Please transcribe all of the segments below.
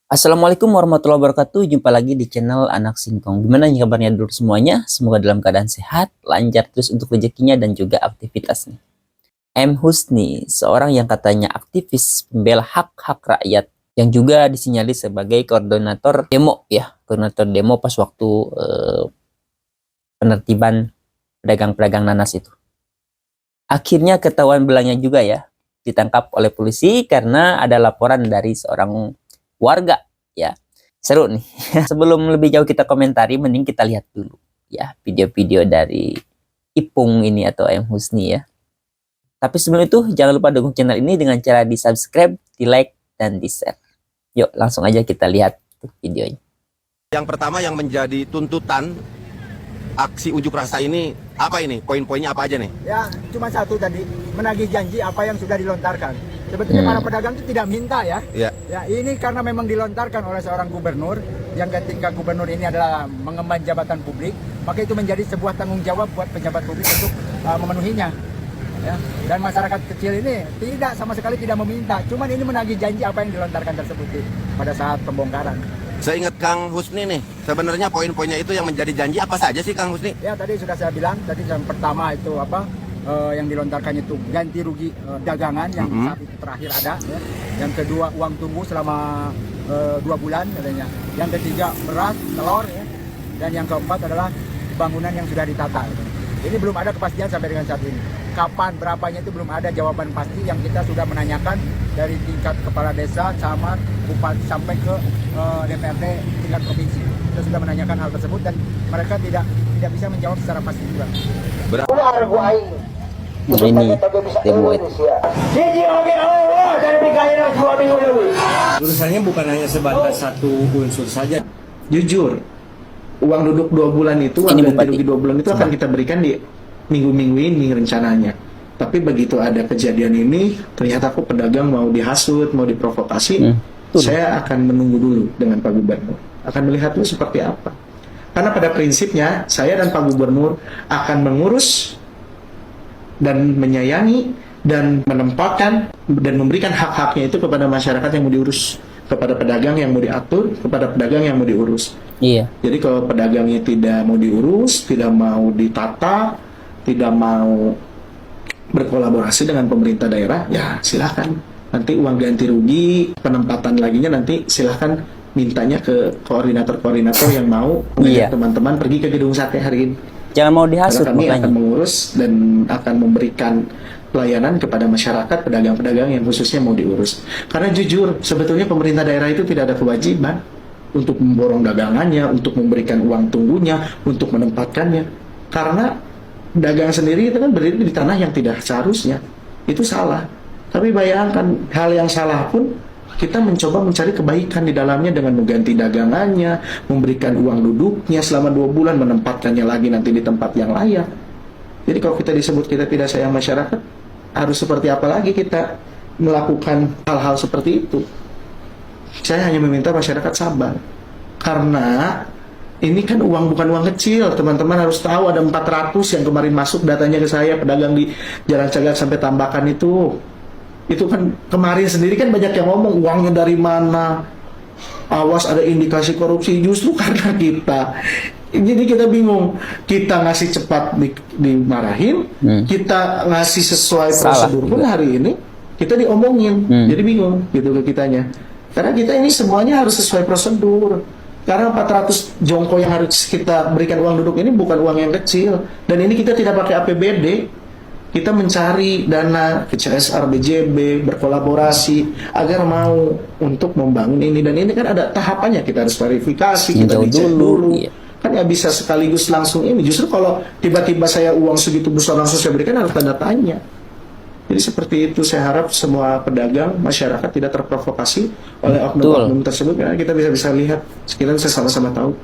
Assalamualaikum warahmatullahi wabarakatuh. Jumpa lagi di channel Anak Singkong. Gimana nih kabarnya dulu semuanya? Semoga dalam keadaan sehat, lancar terus untuk rezekinya dan juga aktivitasnya. M. Husni, seorang yang katanya aktivis pembela hak-hak rakyat yang juga disinyalir sebagai koordinator demo ya, koordinator demo pas waktu penertiban pedagang-pedagang nanas itu. Akhirnya ketahuan belangnya juga ya, ditangkap oleh polisi karena ada laporan dari seorang warga ya. Seru nih. Sebelum lebih jauh kita komentari, mending kita lihat dulu ya video-video dari Ipung ini atau M. Husni ya. Tapi sebelum itu jangan lupa dukung channel ini dengan cara di subscribe, di like, dan di share. Yuk langsung aja kita lihat videonya. Yang pertama yang menjadi tuntutan aksi unjuk rasa ini apa ini? Poin-poinnya apa aja nih? Ya, cuma satu tadi, menagih janji apa yang sudah dilontarkan. Sebetulnya para pedagang itu tidak minta ya. Iya. Ya, ini karena memang dilontarkan oleh seorang gubernur yang ketika gubernur ini adalah mengemban jabatan publik, maka itu menjadi sebuah tanggung jawab buat pejabat publik untuk memenuhinya. Ya, dan masyarakat kecil ini tidak sama sekali tidak meminta, cuman ini menagih janji apa yang dilontarkan tersebut pada saat pembongkaran. Saya ingat Kang Husni nih, sebenarnya poin-poinnya itu yang menjadi janji apa saja sih Kang Husni? Ya, tadi sudah saya bilang, tadi yang pertama itu apa? Yang dilontarkan itu ganti rugi dagangan yang saat itu terakhir ada ya. Yang kedua uang tunggu selama 2 bulan katanya. Yang ketiga beras, telur ya. Dan yang keempat adalah bangunan yang sudah ditata gitu. Ini belum ada kepastian sampai dengan saat ini. Kapan berapanya itu belum ada jawaban pasti, yang kita sudah menanyakan dari tingkat kepala desa, camat, bupati sampai ke DPRD tingkat provinsi. Kita sudah menanyakan hal tersebut dan mereka tidak bisa menjawab secara pasti juga. Ini demo itu. Urusannya bukan hanya sebatas satu unsur saja. Jujur, uang duduk 2 bulan itu, uang ganti rugi 2 bulan itu akan kita berikan di minggu-minggu ini rencananya. Tapi begitu ada kejadian ini, ternyata kok pedagang mau dihasut, mau diprovokasi, saya akan menunggu dulu dengan Pak Gubernur. Akan melihat dulu seperti apa. Karena pada prinsipnya, saya dan Pak Gubernur akan mengurus dan menyayangi dan menempatkan dan memberikan hak-haknya itu kepada masyarakat yang mau diurus, kepada pedagang yang mau diatur, kepada pedagang yang mau diurus. Iya. Jadi kalau pedagangnya tidak mau diurus, tidak mau ditata, tidak mau berkolaborasi dengan pemerintah daerah, ya silahkan. Nanti uang ganti rugi, penempatan laginya nanti silahkan mintanya ke koordinator-koordinator yang mau mengajak teman-teman pergi ke gedung sate hari ini. Jangan mau dihasut. Karena kami makanya akan mengurus dan akan memberikan pelayanan kepada masyarakat, pedagang-pedagang yang khususnya mau diurus. Karena jujur, sebetulnya pemerintah daerah itu tidak ada kewajiban untuk memborong dagangannya, untuk memberikan uang tunggunya, untuk menempatkannya. Karena dagang sendiri itu kan berdiri di tanah yang tidak seharusnya. Itu salah. Tapi bayangkan, hal yang salah pun kita mencoba mencari kebaikan di dalamnya dengan mengganti dagangannya, memberikan uang duduknya selama 2 bulan, menempatkannya lagi nanti di tempat yang layak. Jadi kalau kita disebut kita tidak sayang masyarakat, harus seperti apa lagi kita melakukan hal-hal seperti itu? Saya hanya meminta masyarakat sabar. Karena ini kan uang bukan uang kecil, teman-teman harus tahu ada 400 yang kemarin masuk datanya ke saya, pedagang di Jalan Cagak sampai Tambakan itu. Itu kan kemarin sendiri kan banyak yang ngomong uangnya dari mana, awas ada indikasi korupsi, justru karena kita. Jadi kita bingung, kita ngasih cepat dimarahin, kita ngasih sesuai prosedur pun hari ini kita diomongin, jadi bingung gitu ke kitanya. Karena kita ini semuanya harus sesuai prosedur. Karena 400 jongko yang harus kita berikan uang duduk ini bukan uang yang kecil, dan ini kita tidak pakai APBD. Kita mencari dana ke CSR, BJB, berkolaborasi agar mau untuk membangun ini. Dan ini kan ada tahapannya, kita harus verifikasi, kita dicek dulu. Iya. Kan ya bisa sekaligus langsung ini. Justru kalau tiba-tiba saya uang segitu besar langsung saya berikan, harus tanda tanya. Jadi seperti itu, saya harap semua pedagang, masyarakat tidak terprovokasi oleh oknum-oknum tersebut. Karena kita bisa lihat, kita bisa sama-sama tahu.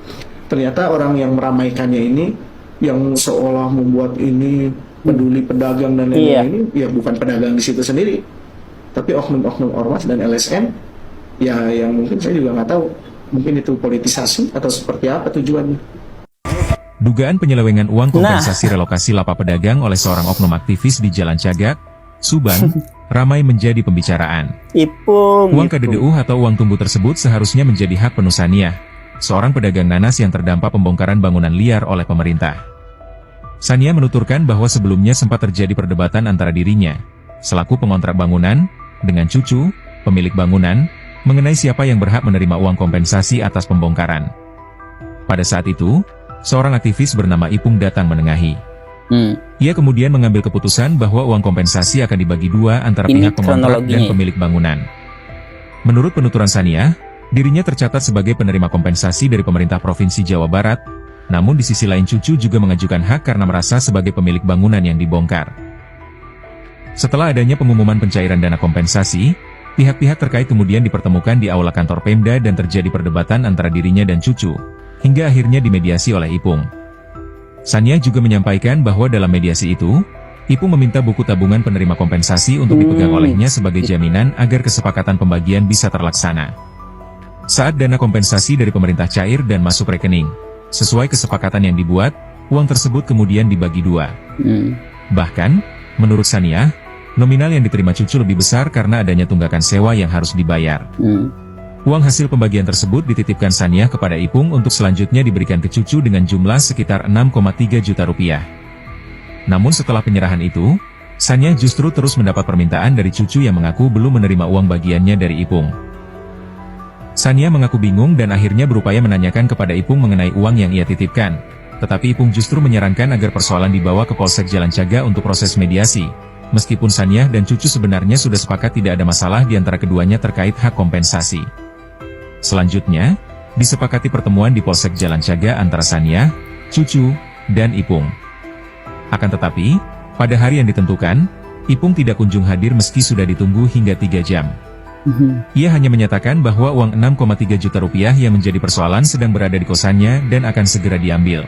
Ternyata orang yang meramaikannya ini, yang seolah membuat ini peduli pedagang dan lain-lain ini, ya bukan pedagang di situ sendiri, tapi oknum-oknum ormas dan LSM, ya yang mungkin saya juga nggak tahu, mungkin itu politisasi atau seperti apa tujuannya. Dugaan penyelewengan uang kompensasi relokasi lapak pedagang oleh seorang oknum aktivis di Jalan Cagak, Subang, ramai menjadi pembicaraan. Ipung. Uang Ipung. KDDU atau uang tumbuh tersebut seharusnya menjadi hak penuh Saniah, seorang pedagang nanas yang terdampak pembongkaran bangunan liar oleh pemerintah. Saniah menuturkan bahwa sebelumnya sempat terjadi perdebatan antara dirinya, selaku pengontrak bangunan, dengan cucu, pemilik bangunan, mengenai siapa yang berhak menerima uang kompensasi atas pembongkaran. Pada saat itu, seorang aktivis bernama Ipung datang menengahi. Ia kemudian mengambil keputusan bahwa uang kompensasi akan dibagi dua antara Ini pihak pengontrak dan kronologinya. pemilik bangunan. Menurut penuturan Saniah, dirinya tercatat sebagai penerima kompensasi dari pemerintah Provinsi Jawa Barat, namun di sisi lain cucu juga mengajukan hak karena merasa sebagai pemilik bangunan yang dibongkar. Setelah adanya pengumuman pencairan dana kompensasi, pihak-pihak terkait kemudian dipertemukan di aula kantor Pemda dan terjadi perdebatan antara dirinya dan cucu, hingga akhirnya dimediasi oleh Ipung. Saniah juga menyampaikan bahwa dalam mediasi itu, Ipung meminta buku tabungan penerima kompensasi untuk dipegang olehnya sebagai jaminan agar kesepakatan pembagian bisa terlaksana. Saat dana kompensasi dari pemerintah cair dan masuk rekening, sesuai kesepakatan yang dibuat, uang tersebut kemudian dibagi dua. Bahkan, menurut Saniah, nominal yang diterima cucu lebih besar karena adanya tunggakan sewa yang harus dibayar. Uang hasil pembagian tersebut dititipkan Saniah kepada Ipung untuk selanjutnya diberikan ke cucu dengan jumlah sekitar 6,3 juta rupiah. Namun setelah penyerahan itu, Saniah justru terus mendapat permintaan dari cucu yang mengaku belum menerima uang bagiannya dari Ipung. Saniah mengaku bingung dan akhirnya berupaya menanyakan kepada Ipung mengenai uang yang ia titipkan. Tetapi Ipung justru menyarankan agar persoalan dibawa ke Polsek Jalan Caga untuk proses mediasi. Meskipun Saniah dan cucu sebenarnya sudah sepakat tidak ada masalah di antara keduanya terkait hak kompensasi. Selanjutnya, disepakati pertemuan di Polsek Jalan Caga antara Saniah, cucu, dan Ipung. Akan tetapi, pada hari yang ditentukan, Ipung tidak kunjung hadir meski sudah ditunggu hingga 3 jam. Ia hanya menyatakan bahwa uang 6,3 juta rupiah yang menjadi persoalan sedang berada di kosannya dan akan segera diambil.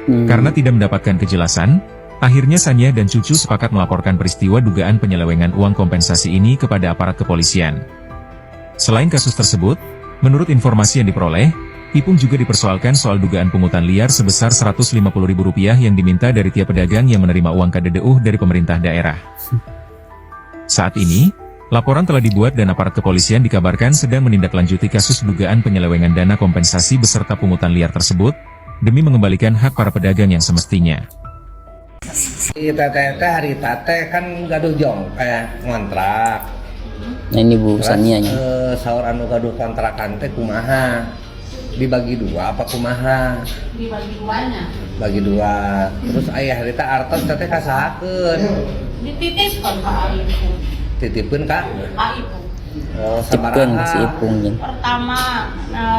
Karena tidak mendapatkan kejelasan, akhirnya Saniah dan cucu sepakat melaporkan peristiwa dugaan penyelewengan uang kompensasi ini kepada aparat kepolisian. Selain kasus tersebut, menurut informasi yang diperoleh, Ipung juga dipersoalkan soal dugaan pungutan liar sebesar Rp150.000 yang diminta dari tiap pedagang yang menerima uang KDDU dari pemerintah daerah. Saat ini, laporan telah dibuat dan aparat kepolisian dikabarkan sedang menindaklanjuti kasus dugaan penyelewengan dana kompensasi beserta pungutan liar tersebut, demi mengembalikan hak para pedagang yang semestinya. Teteh hari tate kan gaduh jong kayak ngontrak. Nah ini Bu Saniahnya. Saur anu gaduh kontrakan teh kumaha? Dibagi dua apa kumaha? Dibagi duanya. Bagi dua. Terus aya harita artos teteh kasahakeun. Dititipkan ke Aipung. Titipkeun ka? Aipung. Oh, Cipkeun si sabaraha? Ipung. Pertama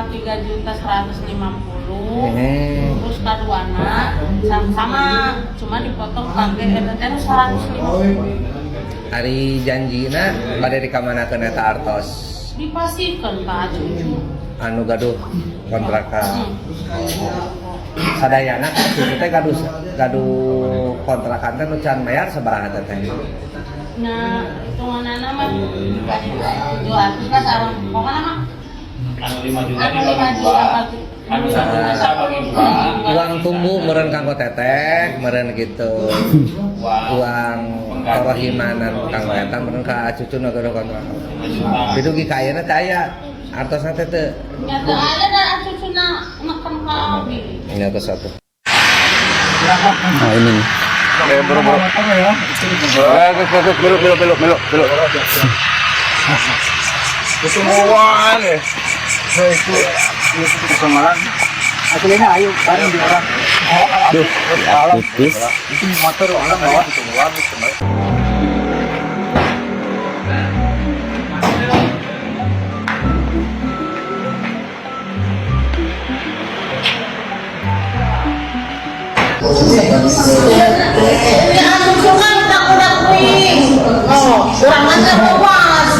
3.150.000. Terus kaduana sama cuma dipotong pakai teh 150. Hari janjina bade dikamanakeun eta artos? Dipasihkan ke cucu. Anu gaduh kontrakan. Sadayana cucu teh gaduh kontrakan teh nu can mayar sabaraha teh? Nah, hitunganana mah jual kita sareng pokokna mah Anu 5 juta anu dibagi 5 dua. juta Anu 1 juta bagi dua. Uang tumbuh meureun kanggo teteh meureun gitu. Uang korohimanan kanggo eta meureun ka cucuna gaduh kontrakan. Bidugi ka ayeuna teh aya artosna teh teu. nyata ada dan cucuna neken ka abi. Nya tos satu. Nah ini nih. Belok. Kesemuan ya. Kemalan. Akhirnya ayo bareng di orang. Duh, aktivis. Itu motor orang bawa itu luar itu. Ya cucu kan udah kuing. Oh, kurang aja bawas.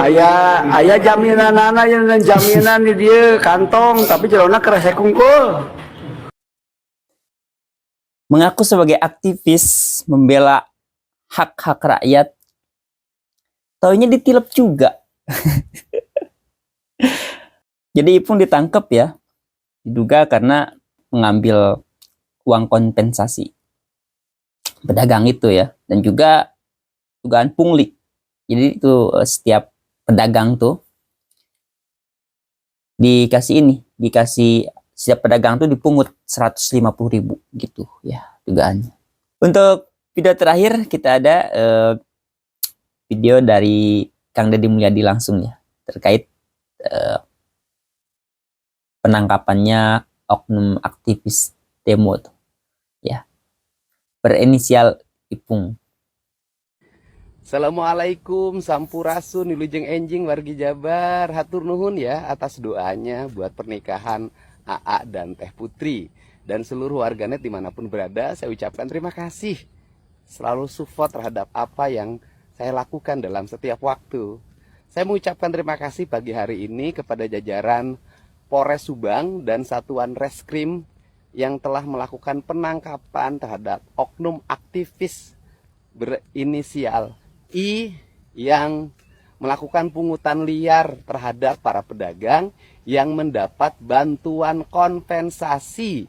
Aya jaminan dan jaminan di dia kantong tapi jelona keresek kungkul. Mengaku sebagai aktivis membela hak-hak rakyat, taunya ditilep juga. Jadi Ipung ditangkap ya, diduga karena mengambil uang kompensasi pedagang itu ya, dan juga dugaan pungli. Jadi itu setiap pedagang tuh dikasih setiap pedagang tuh dipungut 150.000 gitu ya dugaannya. Untuk video terakhir kita ada video dari Kang Deddy Mulyadi langsung ya terkait penangkapannya oknum aktivis demo tuh ya berinisial Ipung. Assalamualaikum, sampurasun, wilujeng enjing wargi Jabar. Hatur nuhun ya atas doanya buat pernikahan AA dan Teh Putri. Dan seluruh warganet dimanapun berada, saya ucapkan terima kasih. Selalu support terhadap apa yang saya lakukan dalam setiap waktu. Saya mengucapkan terima kasih pagi hari ini kepada jajaran Polres Subang dan Satuan Reskrim yang telah melakukan penangkapan terhadap oknum aktivis berinisial I yang melakukan pungutan liar terhadap para pedagang yang mendapat bantuan kompensasi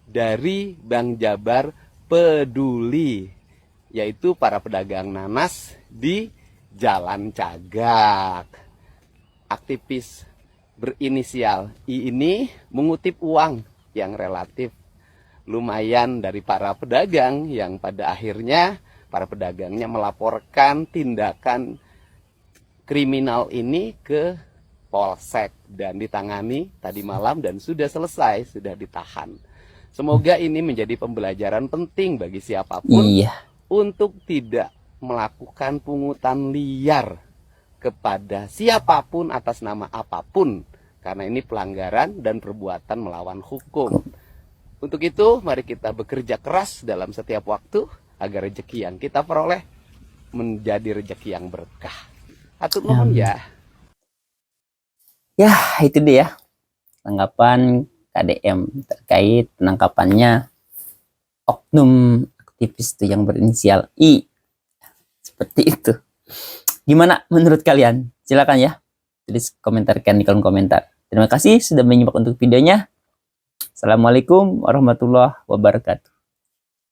dari Bank Jabar Peduli, yaitu para pedagang nanas di Jalan Cagak. Aktivis berinisial I ini mengutip uang yang relatif lumayan dari para pedagang yang pada akhirnya para pedagangnya melaporkan tindakan kriminal ini ke Polsek dan ditangani tadi malam dan sudah selesai, sudah ditahan. Semoga ini menjadi pembelajaran penting bagi siapapun untuk tidak melakukan pungutan liar kepada siapapun atas nama apapun, karena ini pelanggaran dan perbuatan melawan hukum. Untuk itu mari kita bekerja keras dalam setiap waktu agar rezeki yang kita peroleh menjadi rezeki yang berkah. Atur nuhun ya. Ya, itu dia tanggapan KDM terkait penangkapannya oknum aktivis itu yang berinisial I. Seperti itu. Gimana menurut kalian? Silakan ya. Tulis komentarkan di kolom komentar. Terima kasih sudah menyimak untuk videonya. Assalamualaikum warahmatullahi wabarakatuh.